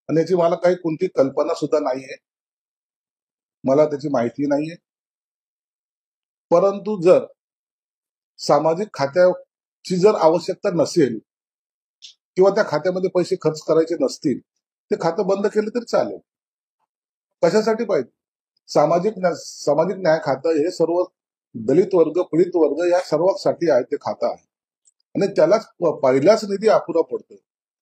आणि याची मला काही कोणती कल्पना सुद्धा नाहीये, मला त्याची माहिती नाहीये. परंतु जर सामाजिक खात्याची जर आवश्यकता नसेल किंवा त्या खात्यामध्ये पैसे खर्च करायचे नसतील, ते खातं बंद केलं तरी चालेल. कशासाठी पाहिजे? सामाजिक न्याय खातं हे सर्व दलित वर्ग, पीडित वर्ग या सर्वांसाठी आहे ते खातं आहे. आणि त्यालाच पहिलाच निधी अपुरा पडतो.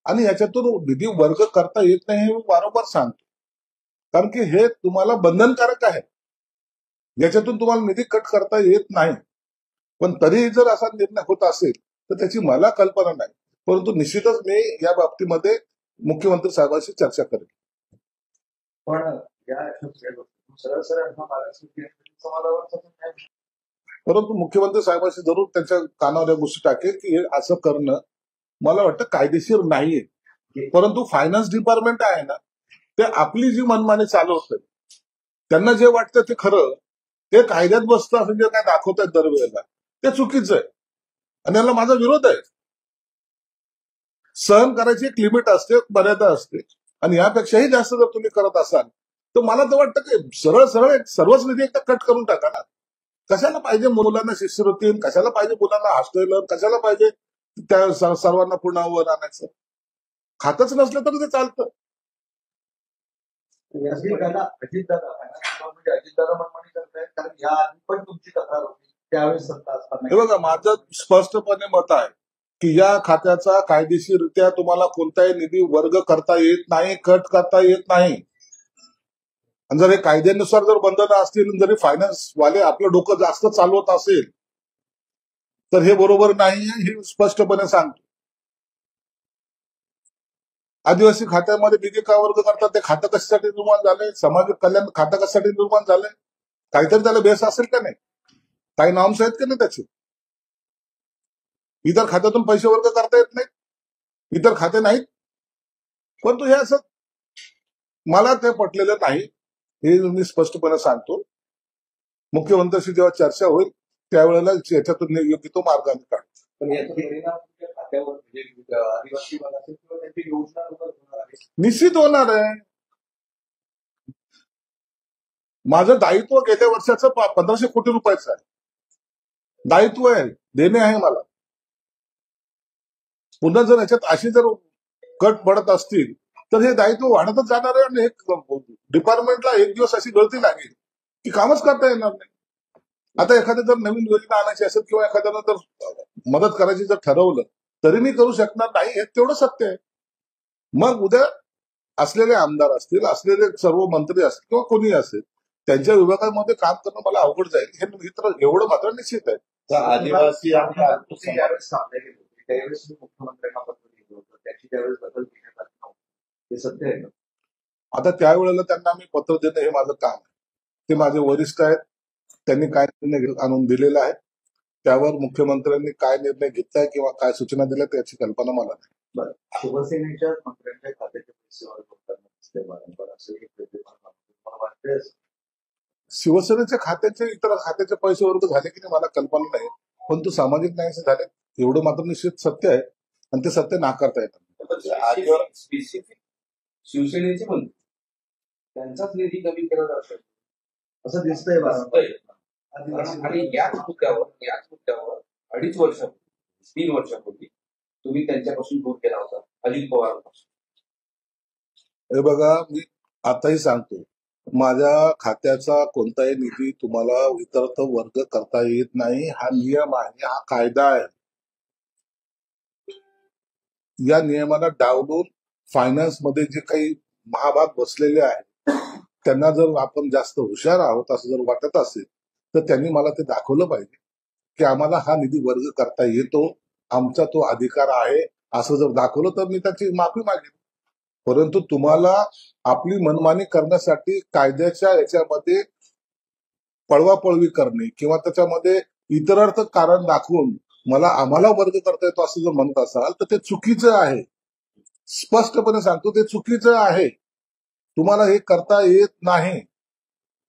आणि याच्यातून निधी वर्ग करता येत नाही हे मी वारंवार सांगतो. कारण की हे तुम्हाला बंधनकारक आहे. याच्यातून तुम्हाला निधी कट करता येत नाही. पण तरीही जर असा निर्णय होत असेल तर त्याची मला कल्पना नाही. परंतु निश्चितच मी या बाबतीमध्ये मुख्यमंत्री साहेबांशी चर्चा करेन. पण या सरळ सरळ परंतु मुख्यमंत्री साहेबांशी जरूर त्यांच्या कानावर या गोष्टी टाकेल की हे असं करणं मला वाटतं कायदेशीर नाहीये. परंतु फायनान्स डिपार्टमेंट आहे ना, ते आपली जी मनमानी चालवतं, त्यांना जे वाटतं ते खरं, ते कायद्यात बसतं असं जे काय दाखवतात दरवेळेला, ते चुकीचं आहे. आणि याला माझा विरोध आहे. सहन करायची एक लिमिट असते, मर्यादा असते. आणि यापेक्षाही जास्त जर तुम्ही करत असाल तर मला तर वाटतं की सरळ सरळ सर्वच निधी एकदा कट करून टाका ना. कशाला पाहिजे मुलांना शिष्यवृत्ती, कशाला पाहिजे मुलांना हॉस्टेल, कशाला पाहिजे त्या सर्वांना पुन्हा वर आणायचं? खातच नसलं तरी ते चालतं. अजितदादा मनमानी करतायत, कारण या आधी पण तुमची तक्रार होती त्यावेळेस सत्ता असताना. हे बघा, माझं स्पष्टपणे मत आहे की या खात्याचा कायदेशीररित्या तुम्हाला कोणताही निधी वर्ग करता येत नाही, कट करता येत नाही. आणि जर हे कायद्यानुसार जर बंधनं असतील, जरी फायनान्स वाले आपलं डोकं जास्त चालवत असेल तर हे बरोबर नाही, हे स्पष्टपणे सांगतो. आदिवासी खात्यामध्ये निधी का वर्ग करतात? ते खातं कशासाठी निर्माण झालंय? सामाजिक कल्याण खातं कशासाठी निर्माण झालंय? काहीतरी त्याला बेस असेल का नाही? काही नॉर्म्स आहेत का नाही त्याचे? इतर खात्यातून पैसे वर्ग करता येत नाहीत, इतर खाते नाहीत. परंतु हे असं मला ते पटलेलं नाही, हे मी स्पष्टपणे सांगतो. मुख्यमंत्र्यांशी जेव्हा चर्चा होईल त्यावेळेला याच्यातून योग्य तो मार्ग आम्ही काढतो. पण याचा परिणाम खात्यावर आदिवासी असेल किंवा त्यांची योजना होणार आहे? निश्चित होणार आहे. माझं दायित्व गेल्या वर्षाचं 1500 कोटी रुपयाचं आहे. दायित्व आहे, देणे आहे मला. पुन्हा जर याच्यात अशी जर कट पडत असतील तर हे दायित्व वाढतच जाणार आहे. आणि हे डिपार्टमेंटला एक दिवस अशी गळती लागेल की कामच करता येणार नाही. आता एखाद्या जर नवीन योजना आणायची असेल किंवा एखाद्यानं जर मदत करायची जर ठरवलं तरी मी करू शकणार नाही, हे तेवढं सत्य आहे. मग उद्या असलेले आमदार असतील, असलेले सर्व मंत्री असतील किंवा कोणी असेल, त्यांच्या विभागामध्ये काम करणं मला अवघड जाईल, हे मित्र एवढं मात्र निश्चित आहे. आदिवासी ज्यावेळेस सामने गेले होते त्यावेळेस मुख्यमंत्र्यांना पत्र दिलं होतं, त्याची त्यावेळेस बदल घेण्यात आली नव्हती, हे सत्य आहे. आता त्यावेळेला त्यांना मी पत्र देणं हे माझं काम आहे. ते माझे वरिष्ठ आहेत, त्यांनी काय निर्णय आणून दिलेला आहे त्यावर मुख्यमंत्र्यांनी काय निर्णय घेतलाय किंवा काय सूचना दिल्या त्याची कल्पना मला नाही. बरं, शिवसेनेच्या मंत्र्यांच्या खात्याचे पैसे वर्ग करताना दिसते वारंवार, असं मला वाटतंय. शिवसेनेच्या खात्याचे इतर खात्याचे पैसे वर्ग झाले की नाही मला कल्पना नाही, परंतु सामाजिक न्यायाचे झाले एवढं मात्र निश्चित सत्य आहे. आणि ते सत्य नाकारता येतं. स्पेसिफिक शिवसेनेचे मंत्री त्यांचाच निधी कमी करत असेल असं दिसतंय. आणि याच मुद्द्यावर 2.5 वर्षापूर्वी 3 वर्षापूर्वी तुम्ही त्यांच्यापासून दूर केला होता, अजित पवारांपासून. हे बघा, मी आताही सांगतो, माझ्या खात्याचा कोणताही निधी तुम्हाला इतरत्र वर्ग करता येत नाही. हा नियम आहे, हा कायदा आहे. या नियमाला डावलून फायनान्स मध्ये जे काही महाभाग बसलेले आहेत त्यांना जर आपण जास्त हुशार आहोत असं जर वाटत असेल तर त्यांनी मला ते दाखवलं पाहिजे की आम्हाला हा निधी वर्ग करता येतो, आमचा तो अधिकार आहे, असं जर दाखवलं तर मी त्याची माफी मागेन. परंतु तुम्हाला आपली मनमानी करण्यासाठी कायद्याच्या याच्यामध्ये पळवापळवी करणे किंवा त्याच्यामध्ये इतरार्थ कारण दाखवून आम्हाला वर्ग करता येतो असं जर म्हणत असाल तर ते चुकीचं आहे. स्पष्टपणे सांगतो, ते चुकीचं आहे. तुम्हाला हे करता येत नाही.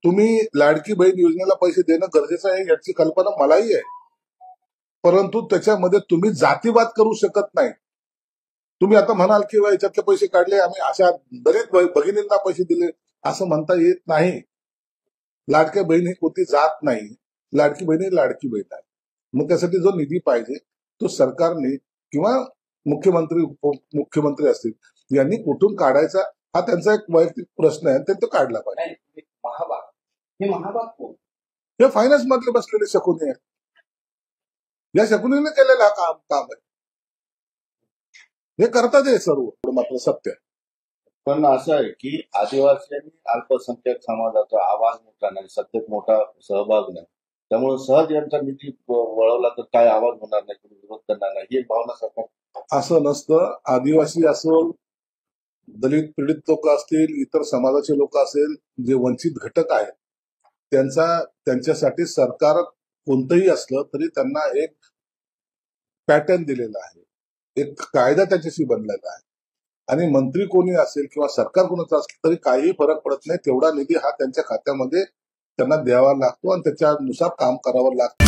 तुम्ही लाडकी बहीण योजनेला पैसे देणं गरजेचं आहे याची कल्पना मलाही आहे, परंतु त्याच्यामध्ये तुम्ही जातीवाद करू शकत नाही. तुम्ही आता म्हणाल की बा याच्यातले पैसे काढले, आम्ही अशा दलित भगिनींना पैसे दिले, असं म्हणता येत नाही. लाडक्या बहीण ही कोणती जात नाही. लाडकी बहीण ही लाडकी बहीण आहे. मग त्यासाठी जो निधी पाहिजे तो सरकारने किंवा मुख्यमंत्री उपमुख्यमंत्री असतील यांनी कुठून काढायचा हा त्यांचा एक वैयक्तिक प्रश्न आहे, ते तो काढला पाहिजे. नाही, महाभाग हे महाभाग कोण? हे फायनान्स मधले बसलेले शकुनी आहे. या शकुनीने केलेलं हा काम आहे. हे करतात हे सर्व मात्र सत्य आहे. पण असं आहे की आदिवासी आणि अल्पसंख्याक समाजाचा आवाज मोठा नाही, सत्तेत मोठा सहभाग नाही, त्यामुळे सहज यांचा निधी वळवला तर काय आवाज होणार नाही, कोणी विरोध करणार नाही, ही एक भावना सरकार. असं नसतं. आदिवासी असो, दलित पीडित लोक असतील, इतर समाजाचे लोक असेल, जे वंचित घटक आहेत त्यांच्यासाठी सरकार कोणतंही असलं तरी त्यांना एक पॅटर्न दिलेला आहे, एक कायदा त्याच्याशी बनलेला आहे. आणि मंत्री कोणी असेल किंवा सरकार कोणाचं असेल तरी काही फरक पडत नाही. तेवढा निधी हा त्यांच्या खात्यामध्ये त्यांना द्यावा लागतो आणि त्याच्यानुसार काम करावं लागतं.